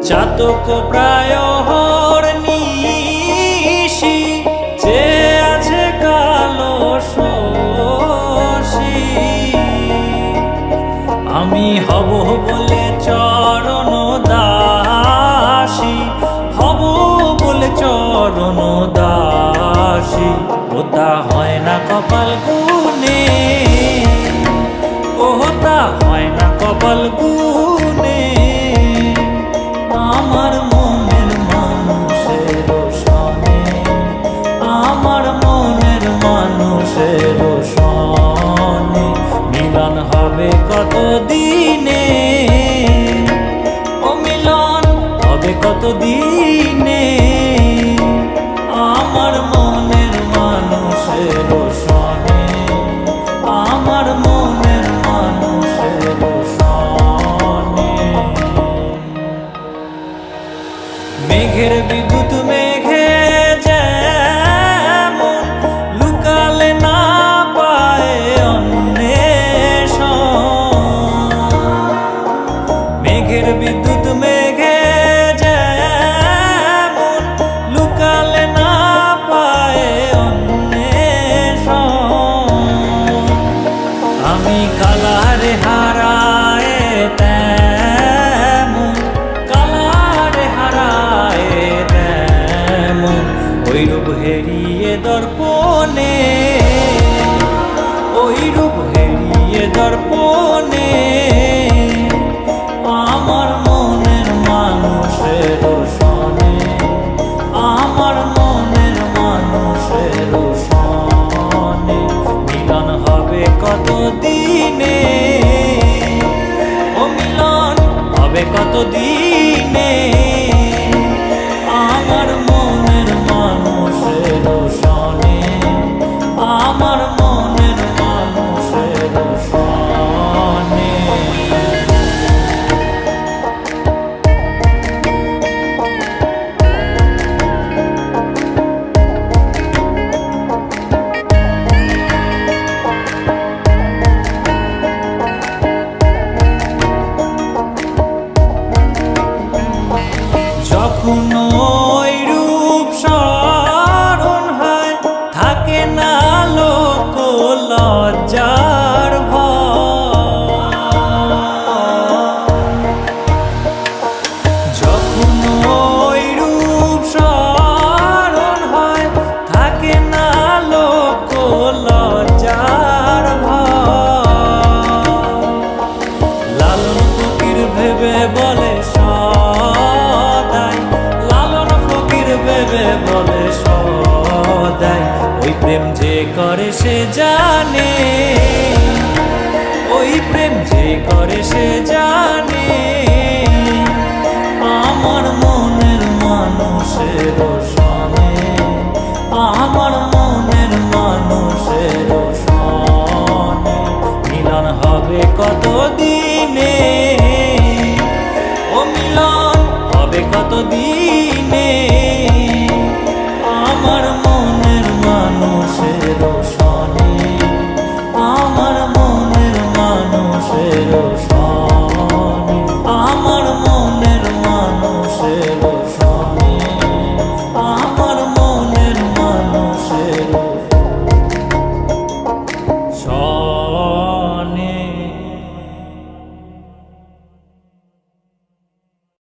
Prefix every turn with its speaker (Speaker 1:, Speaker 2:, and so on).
Speaker 1: চাতক প্রায় নিশি যে আছে কালো শশী, আমি হব বলে চরণ দাসী, হব বলে চরণ দাসী। ওটা হয় না কপাল গুনে, ওটা হয় না কপাল গুনে। আমার মনের মানুষের সনে, আমার মনের মানুষের সনে মিলন হবে কত দিনে, ও মিলন হবে কত দিনে। আমার মনের মানুষের সনে, আমার মনের মানুষের সনে। মেঘের বিদ্যুৎ মেঘে যেমন লুকালে না পায় অন্বেষণ, মেঘের বিদ্যুৎ মেঘে যেমন লুকালে না পায় অন্বেষণ। আমি কালারে হারায় তেমন, কালারে হারায় তেমন ওই রূপ হেরিয়ে দর্পণে, ওই রূপ হেরিয়ে দর্পণে। আমার মনের মানুষের সনে, আমার মনের মানুষের সনে মিলন হবে কত দিনে, ও মিলন হবে কত দিনে। আমার মনের মানুষের সনে, আমার মনের মানুষের সনে। যখন ওই রূপ স্মরণ হয় থাকে না লোক লজ্জার ভয়, যখন ওই রূপ স্মরণ হয় থাকে না লোক লজ্জার ভয়। লালন ফকির ভেবে বলে সদাই, লালন ফকির ভেবে বলে সদাই ওই প্রেম যে করে সে জানে, ওই প্রেম যে করে সে জানে। আমার মনের মানুষের সনে, আমার মনের মানুষের সনে মিলন হবে কত দিনে, ও মিলন হবে কত দিনে। আমার মনের মানুষের সনে, আমার মনের মানুষের সনে।